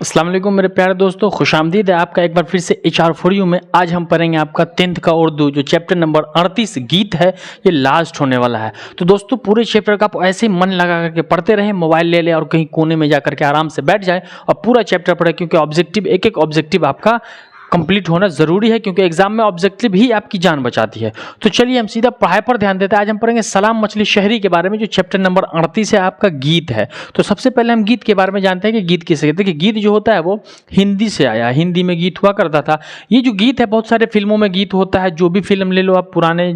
अस्सलाम वालेकुम मेरे प्यारे दोस्तों, खुशामदीद है आपका एक बार फिर से HR फॉर यू में। आज हम पढ़ेंगे आपका 10th का उर्दू जो चैप्टर नंबर 38 गीत है, ये लास्ट होने वाला है। तो दोस्तों पूरे चैप्टर का आप ऐसे ही मन लगा करके पढ़ते रहे, मोबाइल ले ले और कहीं कोने में जा करके आराम से बैठ जाए और पूरा चैप्टर पढ़े, क्योंकि ऑब्जेक्टिव एक एक ऑब्जेक्टिव आपका कंप्लीट होना जरूरी है, क्योंकि एग्जाम में ऑब्जेक्टिव ही आपकी जान बचाती है। तो चलिए हम सीधा पढ़ाई पर ध्यान देते हैं। आज हम पढ़ेंगे सलाम मछली शहरी के बारे में, जो चैप्टर नंबर 38 है आपका गीत है। तो सबसे पहले हम गीत के बारे में जानते हैं कि गीत किसे कहते हैं। गीत जो होता है वो हिंदी से आया, हिंदी में गीत हुआ करता था। ये जो गीत है बहुत सारे फिल्मों में गीत होता है। जो भी फिल्म ले लो आप, पुराने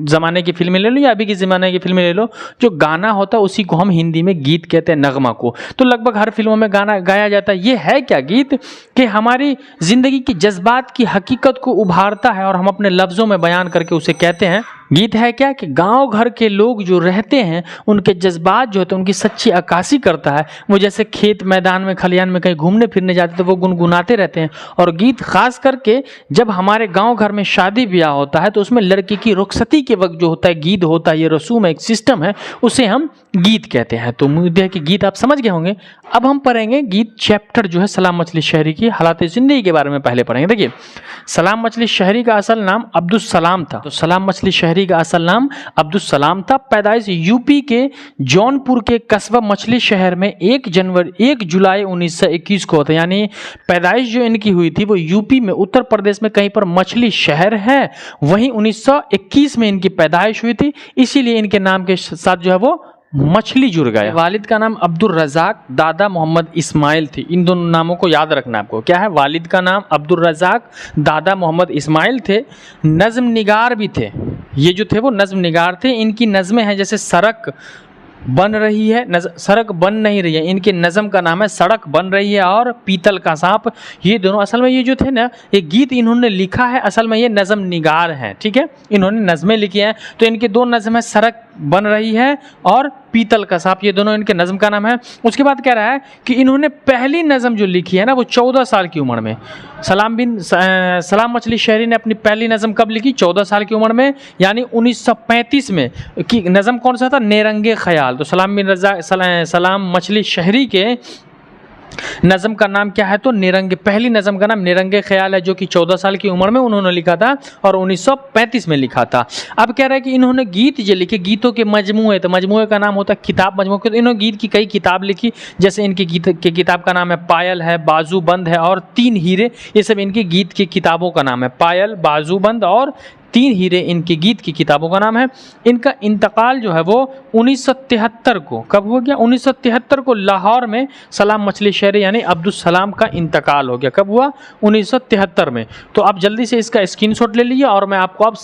जमाने की फिल्में ले लो या अभी के जमाने की फिल्में ले लो, जो गाना होता है उसी को हम हिंदी में गीत कहते हैं, नगमा को। तो लगभग हर फिल्मों में गाना गाया जाता है। ये है क्या गीत कि हमारी जिंदगी की जज्बात की हकीकत को उभारता है और हम अपने लफ्जों में बयान करके उसे कहते हैं। गीत है क्या कि गांव घर के लोग जो रहते हैं उनके जज्बात जो होते हैं उनकी सच्ची अक्कासी करता है। वो जैसे खेत मैदान में खलियान में कहीं घूमने फिरने जाते तो वो गुनगुनाते रहते हैं। और गीत खास करके जब हमारे गांव घर में शादी ब्याह होता है तो उसमें लड़की की रुखसती के वक्त जो होता है गीत होता है। ये रसूम है, एक सिस्टम है, उसे हम गीत कहते हैं। तो उम्मीद है कि गीत आप समझ गए होंगे। अब हम पढ़ेंगे गीत चैप्टर जो है सलाम मछली शहरी की हालात जिंदगी के बारे में पहले पढ़ेंगे। देखिए, सलाम मछली शहरी का असल नाम अब्दुल सलाम था। तो सलाम मछली शहरी का असल नाम अब्दुल सलाम था। पैदाइश यूपी के जौनपुर के कस्बा मछली शहर में 1 जुलाई 1921 को होता है। यानी पैदाइश जो इनकी हुई थी वो यूपी में, उत्तर प्रदेश में कहीं पर मछली शहर है, वहीं 1921 में इनकी पैदाइश हुई थी। इसीलिए इनके नाम के साथ जो है वो मछली जुड़ गया। वालिद का नाम अब्दुल रज़ाक, दादा मोहम्मद इस्माइल थी। इन दोनों नामों को याद रखना आपको। क्या है? वालिद का नाम अब्दुल रज़ाक, दादा मोहम्मद इस्माइल थे। नज़्म निगार भी थे। ये जो थे वो नज़्म निगार थे। इनकी नज़में हैं जैसे सड़क बन रही है, सड़क बन नहीं रही है। इनके नज़म का नाम है सड़क बन रही है और पीतल का सांप। ये दोनों असल में ये जो थे ना, ये गीत इन्होंने लिखा है, असल में ये नज़म निगार हैं। ठीक है, इन्होंने नज़में लिखी हैं। तो इनके दो नज़म है, सड़क बन रही है और पीतल का सांप, ये दोनों इनके नज़म का नाम है। उसके बाद कह रहा है कि इन्होंने पहली नज़म जो लिखी है ना वो 14 साल की उम्र में। सलाम मछली शहरी ने अपनी पहली नज़म कब लिखी? 14 साल की उम्र में, यानी 1935 में। कि नज़म कौन सा था? नेरंगे ख्याल। तो सलाम मछली शहरी के नज़म का नाम क्या है? तो नेरंगे। पहली नज़म का नाम नेरंगे ख्याल है, जो कि 14 साल की उम्र में उन्होंने लिखा था और 1935 में लिखा था। अब कह रहा है कि इन्होंने गीत जो लिखे, गीतों के मजमूए, तो मजमूए का नाम होता है किताब मजमूए। तो इन्होंने गीत की कई किताब लिखी, जैसे इनकी गीत की किताब का नाम है पायल है, बाजूबंद है और 3 हीरे। ये सब इनकी गीत की किताबों का नाम है। पायल, बाजूबंद और 3 हीरे इनकी गीत की किताबों का नाम है। इनका इंतकाल जो है वो 1973 को, कब हो गया? 1973 को लाहौर में सलाम मछली शहरी यानी अब्दुल सलाम का इंतकाल हो गया। कब हुआ? 1973 में। तो आप जल्दी से इसका स्क्रीनशॉट ले लीजिए और मैं आपको अब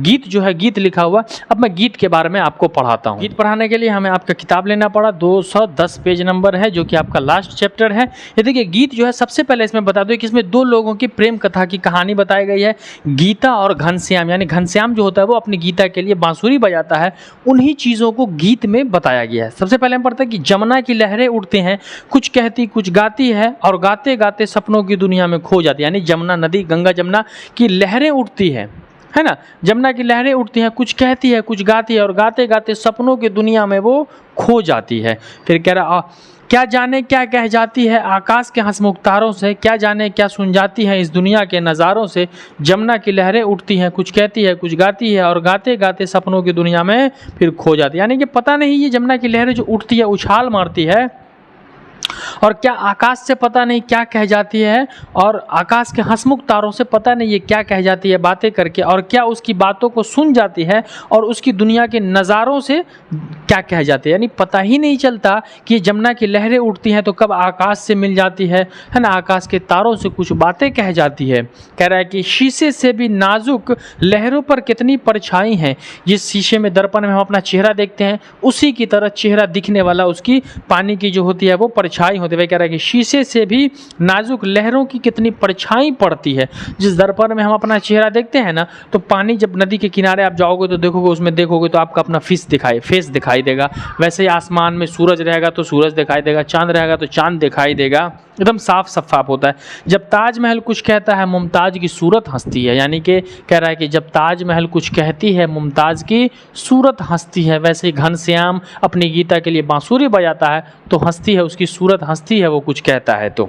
गीत जो है, गीत लिखा हुआ, अब मैं गीत के बारे में आपको पढ़ाता हूँ। गीत पढ़ाने के लिए हमें आपका किताब लेना पड़ा। 210 पेज नंबर है, जो कि आपका लास्ट चैप्टर है। ये देखिए, गीत जो है सबसे पहले इसमें बता दो कि इसमें 2 लोगों की प्रेम कथा की कहानी बताई गई है, गीता और घनश्याम। यानी घनश्याम जो होता है वो अपनी गीता के लिए बांसुरी बजाता है। उन्हीं चीज़ों को गीत में बताया गया है। सबसे पहले हम पढ़ते हैं कि जमुना की लहरें उठती हैं, कुछ कहती कुछ गाती है और गाते गाते सपनों की दुनिया में खो जाती है। यानी जमुना नदी, गंगा जमुना की लहरें उठती है ना, जमुना की लहरें उठती हैं, कुछ कहती है कुछ गाती है और गाते गाते सपनों की दुनिया में वो खो जाती है। फिर कह रहा, क्या जाने क्या कह जाती है आकाश के हंसमुख तारों से, क्या जाने क्या सुन जाती है इस दुनिया के नज़ारों से। जमुना की लहरें उठती हैं, कुछ कहती है कुछ गाती है और गाते गाते सपनों की दुनिया में फिर खो जाती है। यानी कि पता नहीं ये जमुना की लहरें जो उठती है, उछाल मारती है, और क्या आकाश से पता नहीं क्या कह जाती है, और आकाश के हंसमुख तारों से पता नहीं ये क्या कह जाती है बातें करके, और क्या उसकी बातों को सुन जाती है और उसकी दुनिया के नज़ारों से क्या कह जाती है। यानी पता ही नहीं चलता कि जमुना की लहरें उठती हैं तो कब आकाश से मिल जाती है ना, आकाश के तारों से कुछ बातें कह जाती है। कह रहा है कि शीशे से भी नाजुक लहरों पर कितनी परछाई हैं। जिस शीशे में, दर्पण में हम अपना चेहरा देखते हैं, उसी की तरह चेहरा दिखने वाला उसकी पानी की जो होती है वो परछाई होती है। कह रहा है कि शीशे से भी नाजुक लहरों की कितनी परछाई पड़ती है। जिस दर्पण में हम अपना चेहरा देखते हैं ना, तो पानी जब नदी के किनारे आप जाओगे तो देखोगे, उसमें देखोगे तो आपका अपना फेस दिखाई देगा। वैसे ही आसमान में सूरज रहेगा तो सूरज दिखाई देगा, चांद रहेगा तो चांद दिखाई देगा। एकदम साफ शफाफ होता है। जब ताजमहल कुछ कहता है मुमताज़ की सूरत हंसती है। यानी कि कह रहा है कि जब ताजमहल कुछ कहती है मुमताज़ की सूरत हंसती है। वैसे ही घनश्याम अपनी गीता के लिए बांसुरी बजाता है तो हंसती है, उसकी सूरत हंसती है, वो कुछ कहता है तो।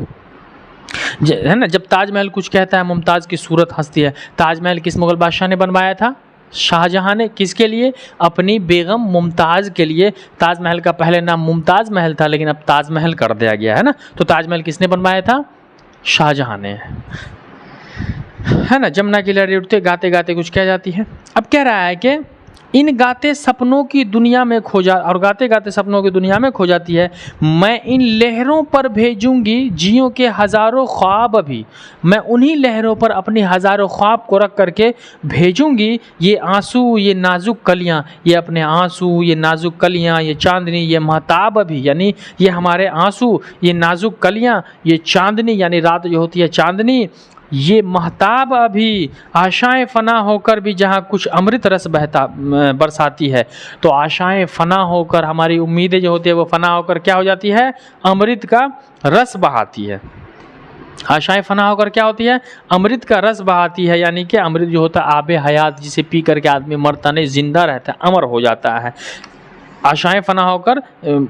है ना। जब ताजमहल कुछ कहता है मुमताज़ की सूरत हंसती है। ताजमहल किस मुगल बादशाह ने बनवाया था? शाहजहां ने। किसके लिए? अपनी बेगम मुमताज़ के लिए। ताजमहल का पहले नाम मुमताज़ महल था, लेकिन अब ताजमहल कर दिया गया है ना। तो ताजमहल किसने बनवाया था? शाहजहां ने, है ना। जमुना की लहरें उठते गाते गाते कुछ कह जाती है। अब कह रहा है कि इन गाते सपनों की दुनिया में और गाते गाते सपनों की दुनिया में खो जाती है। मैं इन लहरों पर भेजूंगी जियों के हज़ारों ख्वाब भी। मैं उन्हीं लहरों पर अपनी हज़ारों ख्वाब को रख करके भेजूंगी। ये आंसू, ये नाजुक कलियाँ, ये अपने आंसू, ये नाजुक कलियाँ, ये चांदनी, ये महताब भी, यानी ये हमारे आंसू, ये नाजुक कलियाँ, ये चांदनी यानी रात जो होती है चांदनी, ये महताब अभी, आशाएं फना होकर भी जहाँ कुछ अमृत रस बरसाती है। तो आशाएं फना होकर, हमारी उम्मीदें जो होती है वो फना होकर क्या हो जाती है? अमृत का रस बहाती है। आशाएं फना होकर क्या होती है? अमृत का रस बहाती है, यानी कि अमृत जो होता है आबे हयात, जिसे पी करके आदमी मरता नहीं, जिंदा रहता है, अमर हो जाता है। आशाएं फना होकर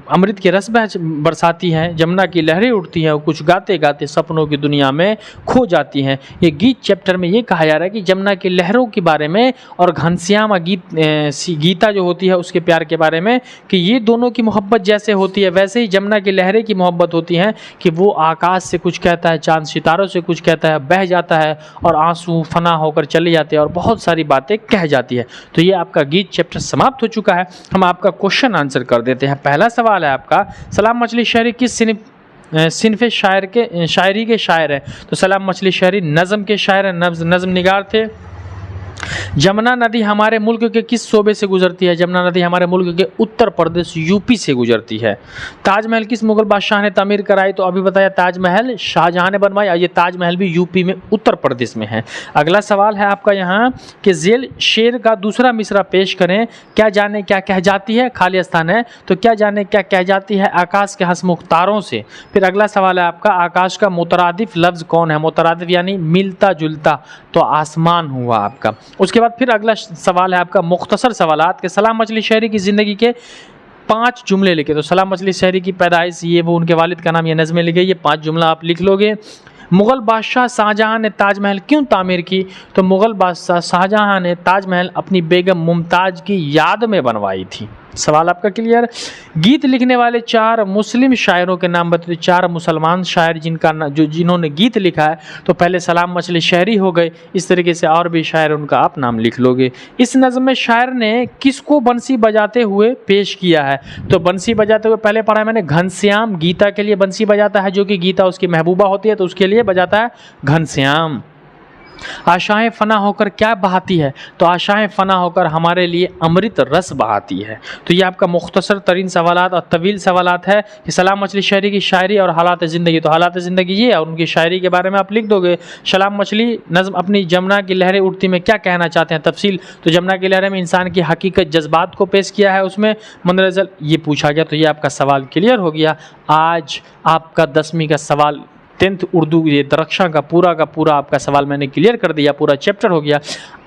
अमृत के रस बरसाती हैं, जमुना की लहरें उठती हैं और कुछ गाते गाते सपनों की दुनिया में खो जाती हैं। ये गीत चैप्टर में ये कहा जा रहा है कि जमुना की लहरों के बारे में और घनश्याम गीता जो होती है उसके प्यार के बारे में, कि ये दोनों की मोहब्बत जैसे होती है वैसे ही जमुना की लहरें की मोहब्बत होती हैं, कि वो आकाश से कुछ कहता है, चांद सितारों से कुछ कहता है, बह जाता है और आंसू फना होकर चले जाते हैं और बहुत सारी बातें कह जाती है। तो ये आपका गीत चैप्टर समाप्त हो चुका है। हम आपका क्वेश्चन आंसर कर देते हैं। पहला सवाल है आपका, सलाम मछली शहरी किस सिनफ़े शायरी के शायर है? तो सलाम मछली शहरी नज़म के शायर हैं, नज़म निगार थे। जमुना नदी हमारे मुल्क के किस सूबे से गुजरती है? जमुना नदी हमारे मुल्क के उत्तर प्रदेश यूपी से गुजरती है। ताजमहल किस मुगल बादशाह ने तामीर कराई? तो अभी बताया ताजमहल शाहजहां ने बनवाई। ये ताजमहल भी यूपी में उत्तर प्रदेश में है। अगला सवाल है आपका यहाँ कि जेल शेर का दूसरा मिसरा पेश करें। क्या जाने क्या कह जाती है? खाली स्थान है, तो क्या जाने क्या कह जाती है आकाश के हंसमुख तारों से। फिर अगला सवाल है आपका, आकाश का मुतरादिफ लफ्ज़ कौन है? मुतरादिफ यानी मिलता जुलता, तो आसमान हुआ आपका। उसके बाद फिर अगला सवाल है आपका मुख्तसर सवालात के, सलाम मछली शहरी की ज़िंदगी के 5 जुमले लिखे। तो सलाम मछली शहरी की पैदाइश, ये वो, उनके वालिद का नाम, ये नज़में लिखे। ये 5 जुमला आप लिख लोगे। मुग़ल बादशाह शाहजहां ने ताजमहल क्यों तामीर की? तो मुग़ल बादशाह शाहजहां ने ताजमहल अपनी बेगम मुमताज़ की याद में बनवाई थी। सवाल आपका क्लियर। गीत लिखने वाले 4 मुस्लिम शायरों के नाम बताइए। 4 मुसलमान शायर जिन्होंने गीत लिखा है। तो पहले सलाम मछली शहरी हो गए, इस तरीके से और भी शायर, उनका आप नाम लिख लोगे। इस नज़्म में शायर ने किसको बंसी बजाते हुए पेश किया है? तो बंसी बजाते हुए पहले पढ़ा है मैंने, घनश्याम। गीता के लिए बंसी बजाता है, जो कि गीता उसकी महबूबा होती है, तो उसके लिए बजाता है घनश्याम। आशाएं फना होकर क्या बहाती है? तो आशाएं फना होकर हमारे लिए अमृत रस बहाती है। तो ये आपका मुख्तसर तरीन सवालात और तवील सवालात है कि सलाम मछली शहरी की शायरी और हालात ज़िंदगी। तो हालात ज़िंदगी ये और उनकी शायरी के बारे में आप लिख दोगे। सलाम मछली नज़म अपनी जमुना की लहरें उठती में क्या कहना चाहते हैं? तफसील। तो जमुना की लहरें में इंसान की हकीकत, जज्बात को पेश किया है, उसमें मंदरजल ये पूछा गया। तो ये आपका सवाल क्लियर हो गया। आज आपका 10वीं का सवाल 10th उर्दू ये दरख्शां का पूरा आपका सवाल मैंने क्लियर कर दिया, पूरा चैप्टर हो गया।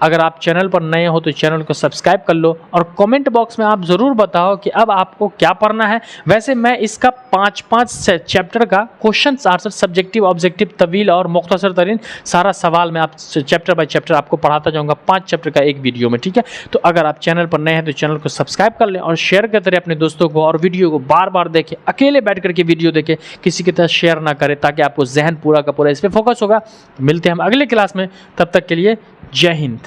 अगर आप चैनल पर नए हो तो चैनल को सब्सक्राइब कर लो और कमेंट बॉक्स में आप ज़रूर बताओ कि अब आपको क्या पढ़ना है। वैसे मैं इसका 5 चैप्टर का क्वेश्चन आंसर, सब्जेक्टिव, ऑब्जेक्टिव, तवील और मुख्तसर तरीन सारा सवाल मैं आप चैप्टर बाय चैप्टर आपको पढ़ाता जाऊँगा 5 चैप्टर का एक वीडियो में, ठीक है। तो अगर आप चैनल पर नए हैं तो चैनल को सब्सक्राइब कर लें और शेयर करते रहे अपने दोस्तों को, और वीडियो को बार बार देखें, अकेले बैठ करके वीडियो देखें, किसी के तरह शेयर ना करें, ताकि आपको जहन पूरा का पूरा इस पर फोकस होगा। मिलते हैं हम अगले क्लास में, तब तक के लिए जय हिंद।